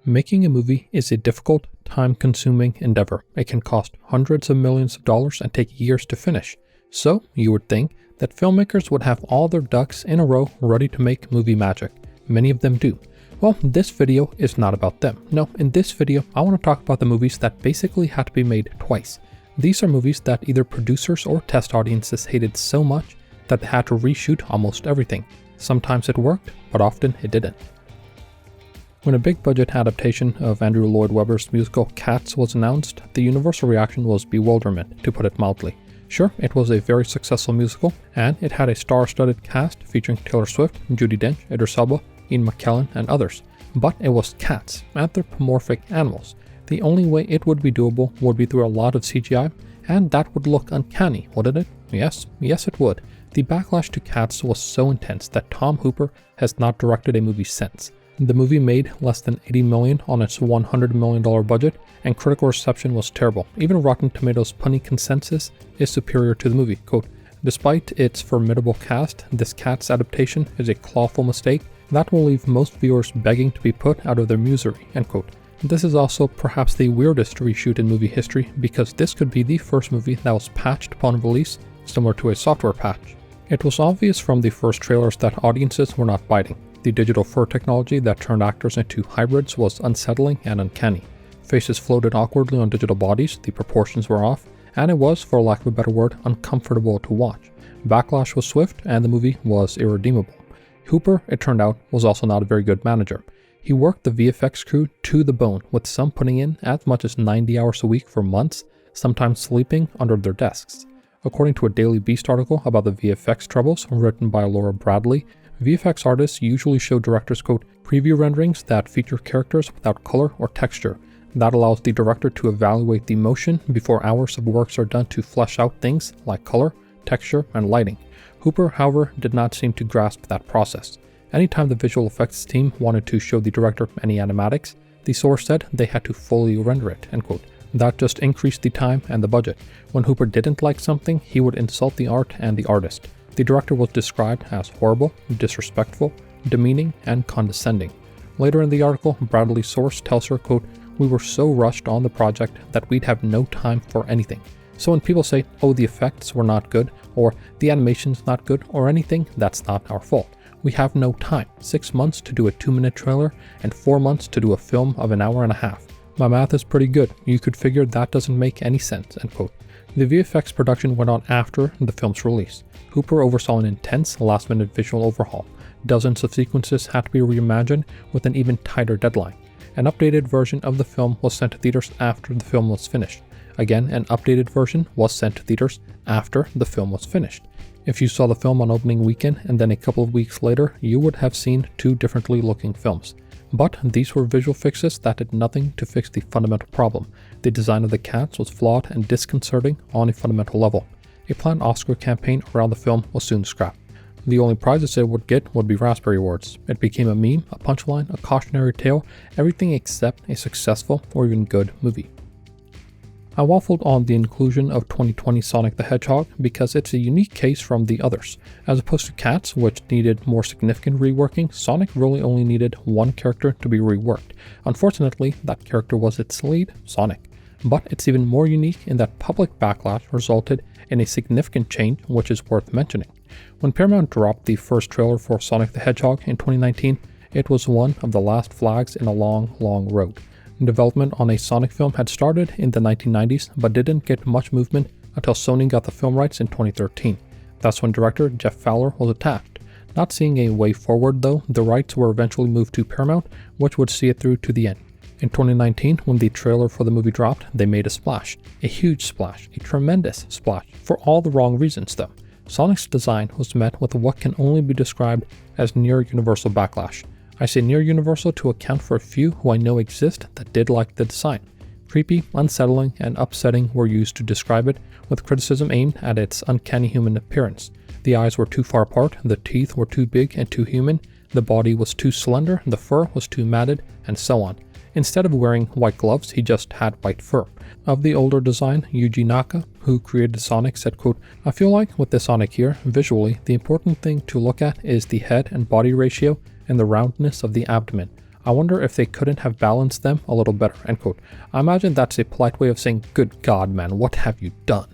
Making a movie is a difficult, time-consuming endeavor. It can cost hundreds of millions of dollars and take years to finish. So, you would think that filmmakers would have all their ducks in a row ready to make movie magic. Many of them do. Well, this video is not about them. No, in this video, I want to talk about the movies that basically had to be made twice. These are movies that either producers or test audiences hated so much that they had to reshoot almost everything. Sometimes it worked, but often it didn't. When a big-budget adaptation of Andrew Lloyd Webber's musical Cats was announced, the universal reaction was bewilderment, to put it mildly. Sure, it was a very successful musical, and it had a star-studded cast featuring Taylor Swift, Judi Dench, Idris Elba, Ian McKellen, and others. But it was cats, anthropomorphic animals. The only way it would be doable would be through a lot of CGI, and that would look uncanny, wouldn't it? Yes, it would. The backlash to Cats was so intense that Tom Hooper has not directed a movie since. The movie made less than $80 million on its $100 million budget, and critical reception was terrible. Even Rotten Tomatoes' punny consensus is superior to the movie. Quote, "Despite its formidable cast, this Cats adaptation is a clawful mistake that will leave most viewers begging to be put out of their misery." End quote. This is also perhaps the weirdest reshoot in movie history, because this could be the first movie that was patched upon release, similar to a software patch. It was obvious from the first trailers that audiences were not biting. The digital fur technology that turned actors into hybrids was unsettling and uncanny. Faces floated awkwardly on digital bodies, the proportions were off, and it was, for lack of a better word, uncomfortable to watch. Backlash was swift, and the movie was irredeemable. Hooper, it turned out, was also not a very good manager. He worked the VFX crew to the bone, with some putting in as much as 90 hours a week for months, sometimes sleeping under their desks. According to a Daily Beast article about the VFX troubles written by Laura Bradley, VFX artists usually show directors, quote, preview renderings that feature characters without color or texture. That allows the director to evaluate the motion before hours of works are done to flesh out things like color, texture, and lighting. Hooper, however, did not seem to grasp that process. Anytime the visual effects team wanted to show the director any animatics, the source said they had to fully render it, end quote. That just increased the time and the budget. When Hooper didn't like something, he would insult the art and the artist. The director was described as horrible, disrespectful, demeaning, and condescending. Later in the article, Bradley's source tells her, quote, "We were so rushed on the project that we'd have no time for anything. So when people say, oh, the effects were not good, or the animation's not good, or anything, that's not our fault. We have no time. 6 months to do a 2-minute trailer, and 4 months to do a film of an hour and a half. My math is pretty good. You could figure that doesn't make any sense," end quote. The VFX production went on after the film's release. Hooper oversaw an intense last-minute visual overhaul. Dozens of sequences had to be reimagined with an even tighter deadline. An updated version of the film was sent to theaters after the film was finished. Again, an updated version was sent to theaters after the film was finished. If you saw the film on opening weekend and then a couple of weeks later, you would have seen two differently looking films. But these were visual fixes that did nothing to fix the fundamental problem. The design of the cats was flawed and disconcerting on a fundamental level. A planned Oscar campaign around the film was soon scrapped. The only prizes it would get would be Raspberry Awards. It became a meme, a punchline, a cautionary tale, everything except a successful or even good movie. I waffled on the inclusion of 2020 Sonic the Hedgehog because it's a unique case from the others. As opposed to Cats, which needed more significant reworking, Sonic really only needed one character to be reworked. Unfortunately, that character was its lead, Sonic. But it's even more unique in that public backlash resulted in a significant change, which is worth mentioning. When Paramount dropped the first trailer for Sonic the Hedgehog in 2019, it was one of the last flags in a long, long road. Development on a Sonic film had started in the 1990s, but didn't get much movement until Sony got the film rights in 2013. That's when director Jeff Fowler was attacked. Not seeing a way forward though, the rights were eventually moved to Paramount, which would see it through to the end. In 2019, when the trailer for the movie dropped, they made a splash. A huge splash, a tremendous splash, for all the wrong reasons though. Sonic's design was met with what can only be described as near-universal backlash. I say near-universal to account for a few who I know exist that did like the design. Creepy, unsettling, and upsetting were used to describe it, with criticism aimed at its uncanny human appearance. The eyes were too far apart, the teeth were too big and too human, the body was too slender, the fur was too matted, and so on. Instead of wearing white gloves, he just had white fur. Of the older design, Yuji Naka, who created Sonic, said, quote, "I feel like with the Sonic here, visually, the important thing to look at is the head and body ratio and the roundness of the abdomen. I wonder if they couldn't have balanced them a little better, end quote. I imagine that's a polite way of saying, good God, man, what have you done?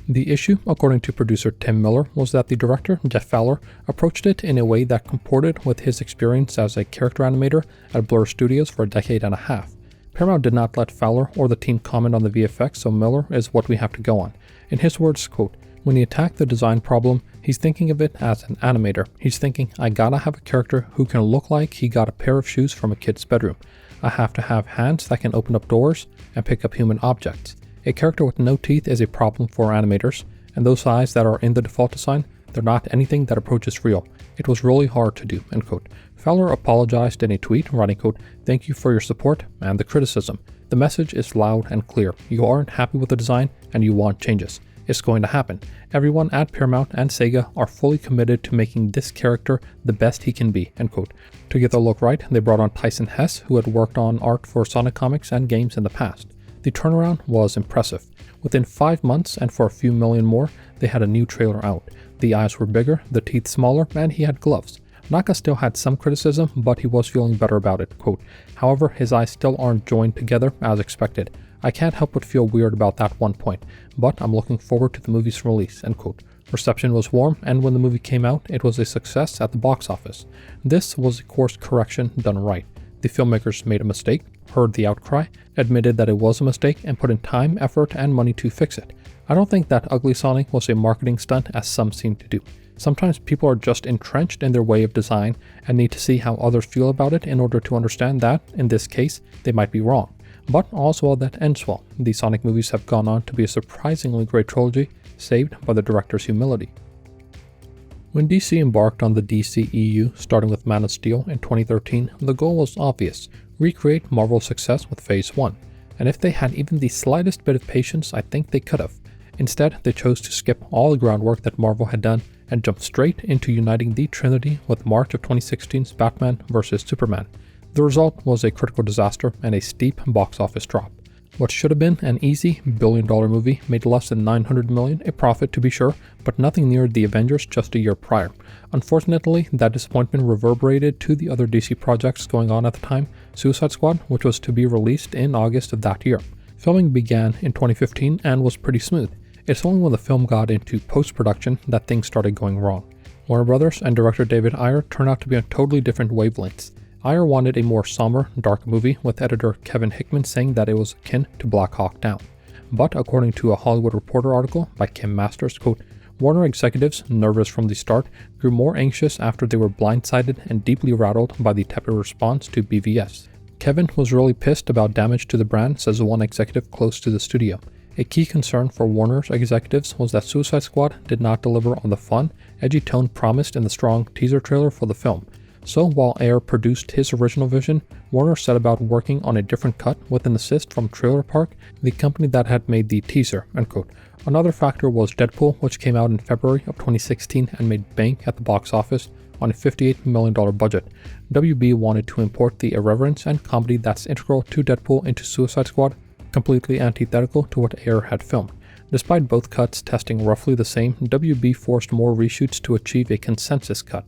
The issue, according to producer Tim Miller, was that the director, Jeff Fowler, approached it in a way that comported with his experience as a character animator at Blur Studios for a decade and a half. Paramount did not let Fowler or the team comment on the VFX, so Miller is what we have to go on. In his words, quote, when he attacked the design problem, he's thinking of it as an animator. He's thinking, I gotta have a character who can look like he got a pair of shoes from a kid's bedroom. I have to have hands that can open up doors and pick up human objects. A character with no teeth is a problem for animators, and those eyes that are in the default design, they're not anything that approaches real. It was really hard to do, end quote. Fowler apologized in a tweet, writing, quote, thank you for your support and the criticism. The message is loud and clear. You aren't happy with the design and you want changes. It's going to happen. Everyone at Paramount and Sega are fully committed to making this character the best he can be, end quote. To get the look right, they brought on Tyson Hess, who had worked on art for Sonic comics and games in the past. The turnaround was impressive. Within 5 months, and for a few million more, they had a new trailer out. The eyes were bigger, the teeth smaller, and he had gloves. Naka still had some criticism, but he was feeling better about it, quote, however, his eyes still aren't joined together as expected. I can't help but feel weird about that one point, but I'm looking forward to the movie's release, end quote. Reception was warm, and when the movie came out, it was a success at the box office. This was a course correction done right. The filmmakers made a mistake, heard the outcry, admitted that it was a mistake, and put in time, effort, and money to fix it. I don't think that Ugly Sonic was a marketing stunt as some seem to do. Sometimes people are just entrenched in their way of design and need to see how others feel about it in order to understand that, in this case, they might be wrong. But all's well that ends well. The Sonic movies have gone on to be a surprisingly great trilogy, saved by the director's humility. When DC embarked on the DCEU, starting with Man of Steel in 2013, the goal was obvious: recreate Marvel's success with Phase 1. And if they had even the slightest bit of patience, I think they could have. Instead, they chose to skip all the groundwork that Marvel had done and jump straight into uniting the Trinity with March of 2016's Batman vs. Superman. The result was a critical disaster and a steep box office drop. What should have been an easy billion-dollar movie made less than $900 million, a profit to be sure, but nothing near the Avengers just a year prior. Unfortunately, that disappointment reverberated to the other DC projects going on at the time, Suicide Squad, which was to be released in August of that year. Filming began in 2015 and was pretty smooth. It's only when the film got into post-production that things started going wrong. Warner Brothers and director David Ayer turned out to be on totally different wavelengths. Ayer wanted a more somber, dark movie, with editor Kevin Hickman saying that it was akin to Black Hawk Down. But according to a Hollywood Reporter article by Kim Masters, quote, Warner executives, nervous from the start, grew more anxious after they were blindsided and deeply rattled by the tepid response to BVS. Kevin was really pissed about damage to the brand, says one executive close to the studio. A key concern for Warner's executives was that Suicide Squad did not deliver on the fun, edgy tone promised in the strong teaser trailer for the film. So while Ayer produced his original vision, Warner set about working on a different cut with an assist from Trailer Park, the company that had made the teaser, end quote. Another factor was Deadpool, which came out in February of 2016 and made bank at the box office on a $58 million budget. WB wanted to import the irreverence and comedy that's integral to Deadpool into Suicide Squad, completely antithetical to what Ayer had filmed. Despite both cuts testing roughly the same, WB forced more reshoots to achieve a consensus cut.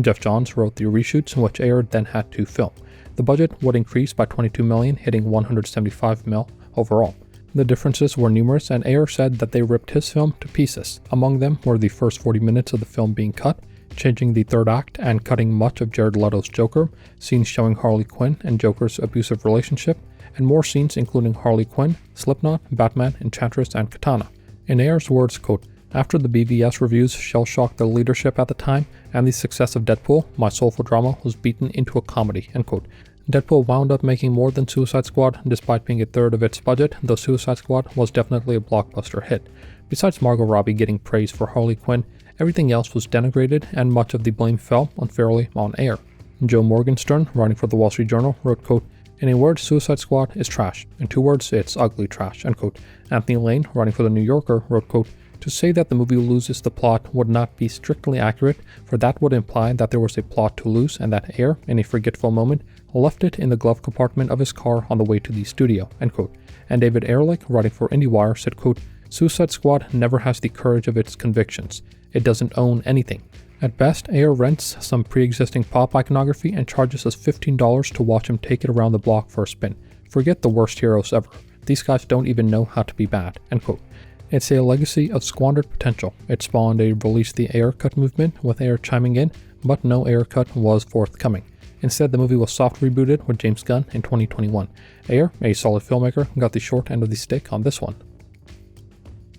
Jeff Johns wrote the reshoots, which Ayer then had to film. The budget would increase by $22 million, hitting $175 million overall. The differences were numerous, and Ayer said that they ripped his film to pieces. Among them were the first 40 minutes of the film being cut, changing the third act and cutting much of Jared Leto's Joker, scenes showing Harley Quinn and Joker's abusive relationship, and more scenes including Harley Quinn, Slipknot, Batman, Enchantress, and Katana. In Ayer's words, quote, after the BVS reviews shell-shocked the leadership at the time and the success of Deadpool, my soulful drama was beaten into a comedy, end quote. Deadpool wound up making more than Suicide Squad despite being a third of its budget, though Suicide Squad was definitely a blockbuster hit. Besides Margot Robbie getting praise for Harley Quinn, everything else was denigrated and much of the blame fell unfairly on Ayer. Joe Morgenstern, writing for the Wall Street Journal, wrote, quote, in a word, Suicide Squad is trash. In 2 words, it's ugly trash, end quote. Anthony Lane, writing for the New Yorker, wrote, quote, to say that the movie loses the plot would not be strictly accurate, for that would imply that there was a plot to lose and that Ayer, in a forgetful moment, left it in the glove compartment of his car on the way to the studio, end quote. And David Ehrlich, writing for IndieWire, said, quote, Suicide Squad never has the courage of its convictions. It doesn't own anything. At best, Ayer rents some pre-existing pop iconography and charges us $15 to watch him take it around the block for a spin. Forget the worst heroes ever. These guys don't even know how to be bad." End quote. It's a legacy of squandered potential. It spawned a Release the Ayer Cut movement, with Ayer chiming in, but no Ayer Cut was forthcoming. Instead, the movie was soft rebooted with James Gunn in 2021. Ayer, a solid filmmaker, got the short end of the stick on this one.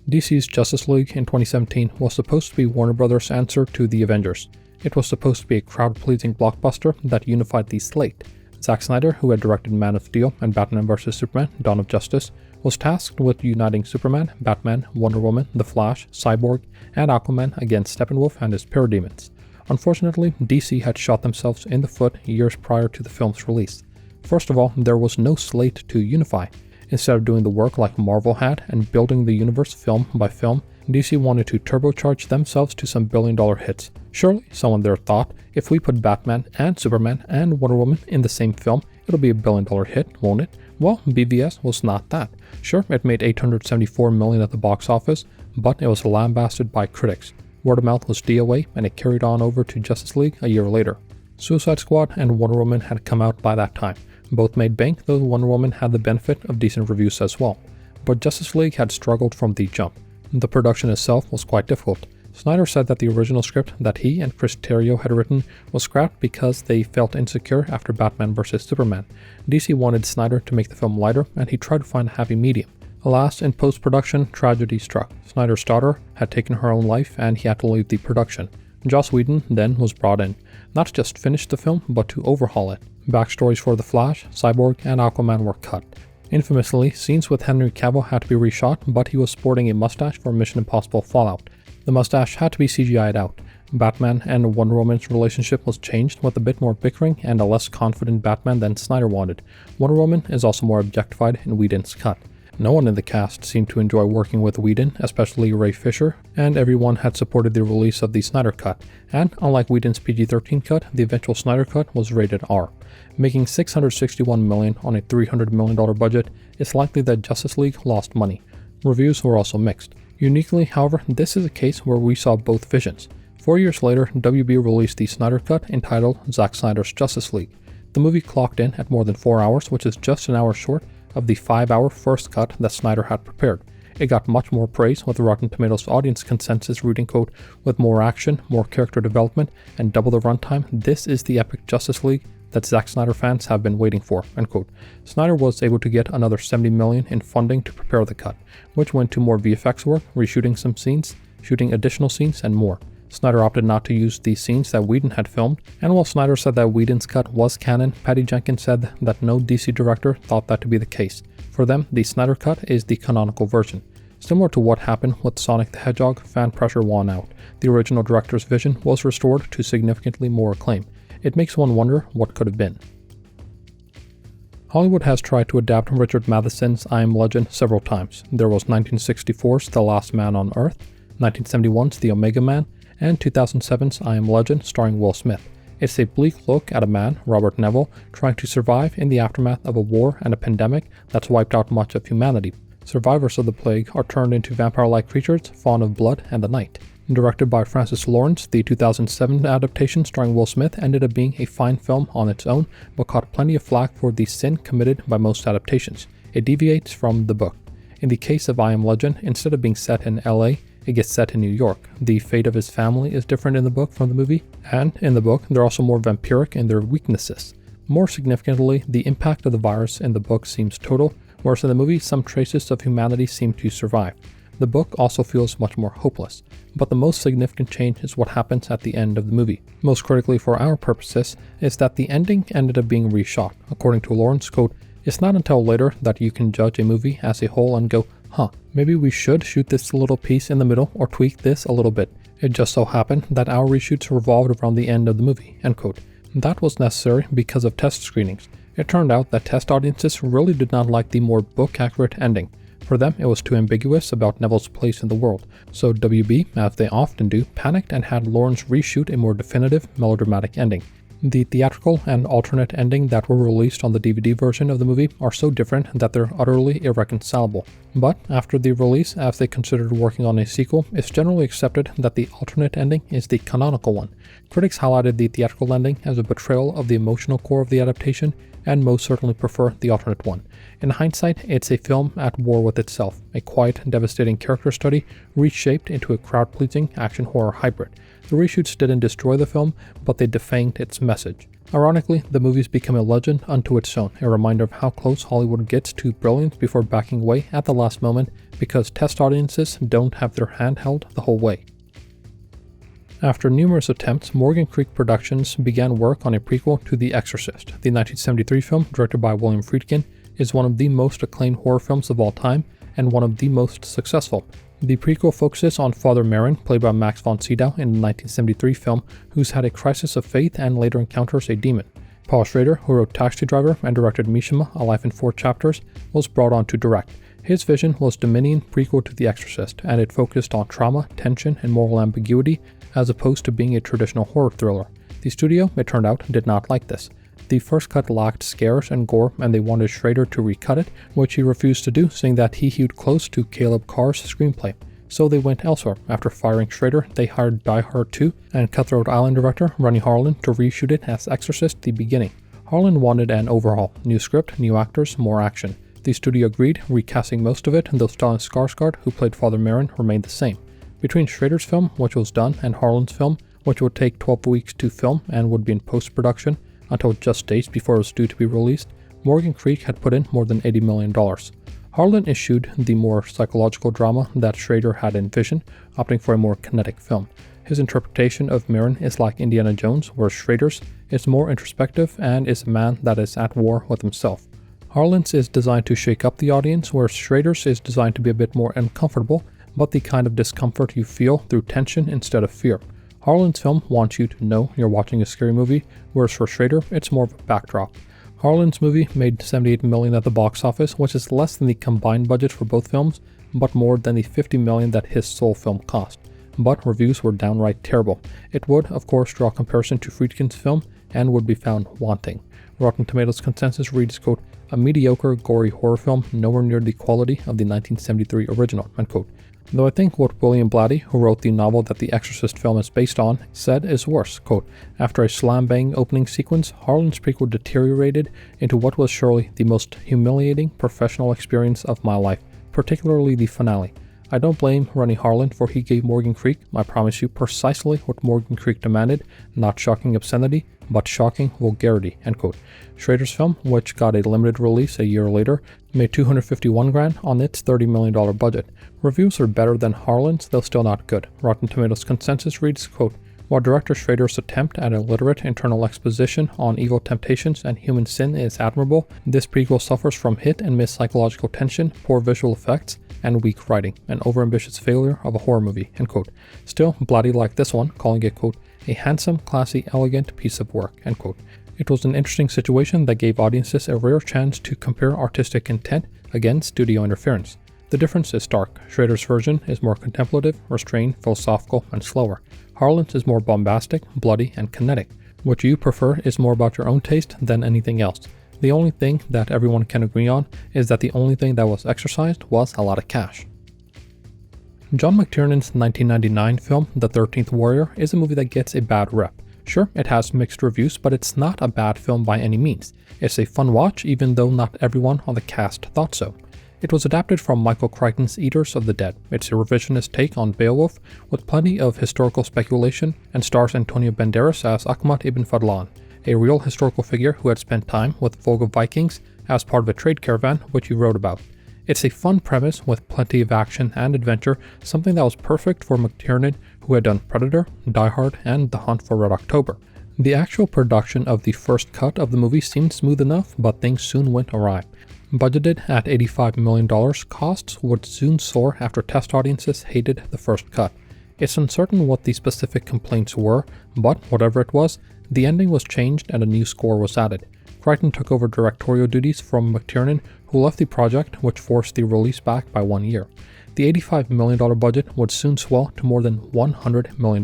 DC's Justice League in 2017 was supposed to be Warner Bros.' answer to The Avengers. It was supposed to be a crowd-pleasing blockbuster that unified the slate. Zack Snyder, who had directed Man of Steel and Batman vs. Superman: Dawn of Justice, was tasked with uniting Superman, Batman, Wonder Woman, The Flash, Cyborg, and Aquaman against Steppenwolf and his parademons. Unfortunately, DC had shot themselves in the foot years prior to the film's release. First of all, there was no slate to unify. Instead of doing the work like Marvel had and building the universe film by film, DC wanted to turbocharge themselves to some billion-dollar hits. Surely, someone there thought, if we put Batman and Superman and Wonder Woman in the same film, it'll be a billion-dollar hit, won't it? Well, BVS was not that. Sure, it made $874 million at the box office, but it was lambasted by critics. Word of mouth was DOA, and it carried on over to Justice League a year later. Suicide Squad and Wonder Woman had come out by that time. Both made bank, though Wonder Woman had the benefit of decent reviews as well. But Justice League had struggled from the jump. The production itself was quite difficult. Snyder said that the original script that he and Chris Terrio had written was scrapped because they felt insecure after Batman vs. Superman. DC wanted Snyder to make the film lighter, and he tried to find a happy medium. Alas, in post-production, tragedy struck. Snyder's daughter had taken her own life, and he had to leave the production. Joss Whedon then was brought in, not to just finish the film, but to overhaul it. Backstories for The Flash, Cyborg, and Aquaman were cut. Infamously, scenes with Henry Cavill had to be reshot, but he was sporting a mustache for Mission Impossible Fallout. The mustache had to be CGI'd out. Batman and Wonder Woman's relationship was changed with a bit more bickering and a less confident Batman than Snyder wanted. Wonder Woman is also more objectified in Whedon's cut. No one in the cast seemed to enjoy working with Whedon, especially Ray Fisher, and everyone had supported the release of the Snyder Cut. And unlike Whedon's PG-13 cut, the eventual Snyder Cut was rated R. Making $661 million on a $300 million budget, it's likely that Justice League lost money. Reviews were also mixed. Uniquely, however, this is a case where we saw both visions. 4 years later, WB released the Snyder Cut entitled Zack Snyder's Justice League. The movie clocked in at more than 4 hours, which is just an hour short of the 5-hour first cut that Snyder had prepared. It got much more praise, with Rotten Tomatoes audience consensus reading, quote, "With more action, more character development, and double the runtime, this is the epic Justice League that Zack Snyder fans have been waiting for," end quote. Snyder was able to get another $70 million in funding to prepare the cut, which went to more VFX work, reshooting some scenes, shooting additional scenes, and more. Snyder opted not to use the scenes that Whedon had filmed, and while Snyder said that Whedon's cut was canon, Patty Jenkins said that no DC director thought that to be the case. For them, the Snyder Cut is the canonical version. Similar to what happened with Sonic the Hedgehog, fan pressure won out. The original director's vision was restored to significantly more acclaim. It makes one wonder what could have been. Hollywood has tried to adapt Richard Matheson's I Am Legend several times. There was 1964's The Last Man on Earth, 1971's The Omega Man, and 2007's I Am Legend starring Will Smith. It's a bleak look at a man, Robert Neville, trying to survive in the aftermath of a war and a pandemic that's wiped out much of humanity. Survivors of the plague are turned into vampire-like creatures, fond of blood and the night. Directed by Francis Lawrence, the 2007 adaptation starring Will Smith ended up being a fine film on its own, but caught plenty of flack for the sin committed by most adaptations. It deviates from the book. In the case of I Am Legend, instead of being set in LA, it gets set in New York. The fate of his family is different in the book from the movie, and in the book, they're also more vampiric in their weaknesses. More significantly, the impact of the virus in the book seems total, whereas in the movie, some traces of humanity seem to survive. The book also feels much more hopeless, but the most significant change is what happens at the end of the movie. Most critically for our purposes is that the ending ended up being reshot. According to Lawrence, quote, "It's not until later that you can judge a movie as a whole and go, maybe we should shoot this little piece in the middle or tweak this a little bit. It just so happened that our reshoots revolved around the end of the movie," end quote. That was necessary because of test screenings. It turned out that test audiences really did not like the more book-accurate ending. For them, it was too ambiguous about Neville's place in the world, so WB, as they often do, panicked and had Lawrence reshoot a more definitive, melodramatic ending. The theatrical and alternate ending that were released on the DVD version of the movie are so different that they're utterly irreconcilable. But after the release, as they considered working on a sequel, it's generally accepted that the alternate ending is the canonical one. Critics highlighted the theatrical ending as a betrayal of the emotional core of the adaptation, and most certainly prefer the alternate one. In hindsight, it's a film at war with itself, a quiet, devastating character study reshaped into a crowd-pleasing action horror hybrid. The reshoots didn't destroy the film, but they defanged its message. Ironically, the movie's become a legend unto its own, a reminder of how close Hollywood gets to brilliance before backing away at the last moment because test audiences don't have their hand held the whole way. After numerous attempts, Morgan Creek Productions began work on a prequel to The Exorcist. The 1973 film, directed by William Friedkin, is one of the most acclaimed horror films of all time and one of the most successful. The prequel focuses on Father Merrin, played by Max von Sydow in the 1973 film, who's had a crisis of faith and later encounters a demon. Paul Schrader, who wrote Taxi Driver and directed Mishima, A Life in 4 Chapters, was brought on to direct. His vision was Dominion prequel to The Exorcist, and it focused on trauma, tension, and moral ambiguity, as opposed to being a traditional horror thriller. The studio, it turned out, did not like this. The first cut lacked scares and gore, and they wanted Schrader to recut it, which he refused to do, saying that he hewed close to Caleb Carr's screenplay. So they went elsewhere. After firing Schrader, they hired Die Hard 2 and Cutthroat Island director Renny Harlin to reshoot it as Exorcist: The Beginning. Harlin wanted an overhaul, new script, new actors, more action. The studio agreed, recasting most of it, though Stellan Skarsgård, who played Father Merrin, remained the same. Between Schrader's film, which was done, and Harlin's film, which would take 12 weeks to film and would be in post-production until just days before it was due to be released, Morgan Creek had put in more than $80 million. Harlin eschewed the more psychological drama that Schrader had envisioned, opting for a more kinetic film. His interpretation of Merrin is like Indiana Jones, whereas Schrader's is more introspective and is a man that is at war with himself. Harlin's is designed to shake up the audience, whereas Schrader's is designed to be a bit more uncomfortable, but the kind of discomfort you feel through tension instead of fear. Harlin's film wants you to know you're watching a scary movie, whereas for Schrader, it's more of a backdrop. Harlin's movie made $78 million at the box office, which is less than the combined budget for both films, but more than the $50 million that his sole film cost. But reviews were downright terrible. It would, of course, draw comparison to Friedkin's film and would be found wanting. Rotten Tomatoes consensus reads, quote, "a mediocre, gory horror film nowhere near the quality of the 1973 original," end quote. Though I think what William Blatty, who wrote the novel that the Exorcist film is based on, said is worse, quote, "After a slam-bang opening sequence, Harlin's prequel deteriorated into what was surely the most humiliating professional experience of my life, particularly the finale. I don't blame Renny Harlin, for he gave Morgan Creek, I promise you, precisely what Morgan Creek demanded, not shocking obscenity, but shocking vulgarity," end quote. Schrader's film, which got a limited release a year later, made $251,000 on its $30 million budget. Reviews are better than Harlin's, though still not good. Rotten Tomatoes consensus reads, quote, "While director Schrader's attempt at a literate internal exposition on evil temptations and human sin is admirable, this prequel suffers from hit-and-miss psychological tension, poor visual effects, and weak writing, an overambitious failure of a horror movie," end quote. Still, Blatty liked this one, calling it, quote, "a handsome, classy, elegant piece of work," end quote. It was an interesting situation that gave audiences a rare chance to compare artistic intent against studio interference. The difference is stark. Schrader's version is more contemplative, restrained, philosophical, and slower. Harlin's is more bombastic, bloody, and kinetic. What you prefer is more about your own taste than anything else. The only thing that everyone can agree on is that the only thing that was exercised was a lot of cash. John McTiernan's 1999 film, The 13th Warrior, is a movie that gets a bad rep. Sure, it has mixed reviews, but it's not a bad film by any means. It's a fun watch, even though not everyone on the cast thought so. It was adapted from Michael Crichton's Eaters of the Dead. It's a revisionist take on Beowulf, with plenty of historical speculation, and stars Antonio Banderas as Akhmat ibn Fadlan, a real historical figure who had spent time with Volga Vikings as part of a trade caravan, which he wrote about. It's a fun premise with plenty of action and adventure, something that was perfect for McTiernan, who had done Predator, Die Hard, and The Hunt for Red October. The actual production of the first cut of the movie seemed smooth enough, but things soon went awry. Budgeted at $85 million, costs would soon soar after test audiences hated the first cut. It's uncertain what the specific complaints were, but whatever it was, the ending was changed and a new score was added. Crichton took over directorial duties from McTiernan, who left the project, which forced the release back by 1 year. The $85 million budget would soon swell to more than $100 million.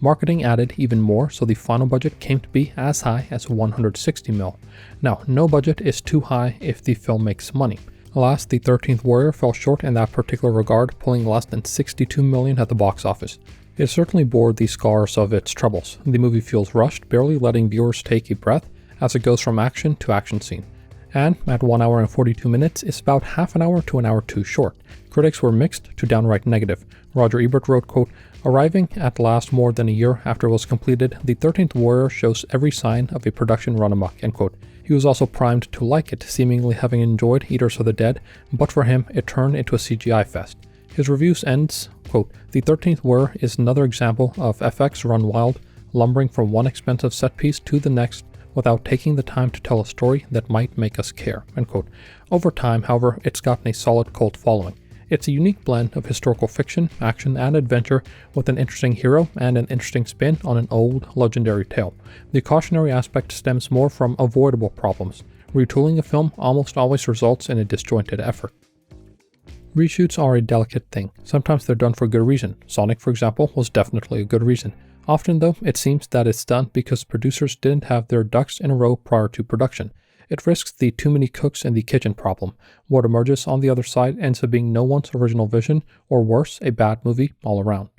Marketing added even more, so the final budget came to be as high as $160 million. Now, no budget is too high if the film makes money. Alas, the 13th Warrior fell short in that particular regard, pulling less than $62 million at the box office. It certainly bore the scars of its troubles. The movie feels rushed, barely letting viewers take a breath as it goes from action to action scene. And at 1 hour and 42 minutes, is about half an hour to an hour too short. Critics were mixed to downright negative. Roger Ebert wrote, quote, "Arriving at last more than a year after it was completed, the 13th Warrior shows every sign of a production run amok," end quote. He was also primed to like it, seemingly having enjoyed Eaters of the Dead, but for him, it turned into a CGI fest. His reviews ends, quote, "The 13th Warrior is another example of FX run wild, lumbering from one expensive set piece to the next without taking the time to tell a story that might make us care," end quote. Over time, however, it's gotten a solid cult following. It's a unique blend of historical fiction, action, and adventure with an interesting hero and an interesting spin on an old, legendary tale. The cautionary aspect stems more from avoidable problems. Retooling a film almost always results in a disjointed effort. Reshoots are a delicate thing. Sometimes they're done for good reason. Sonic, for example, was definitely a good reason. Often, though, it seems that it's done because producers didn't have their ducks in a row prior to production. It risks the too many cooks in the kitchen problem. What emerges on the other side ends up being no one's original vision, or worse, a bad movie all around.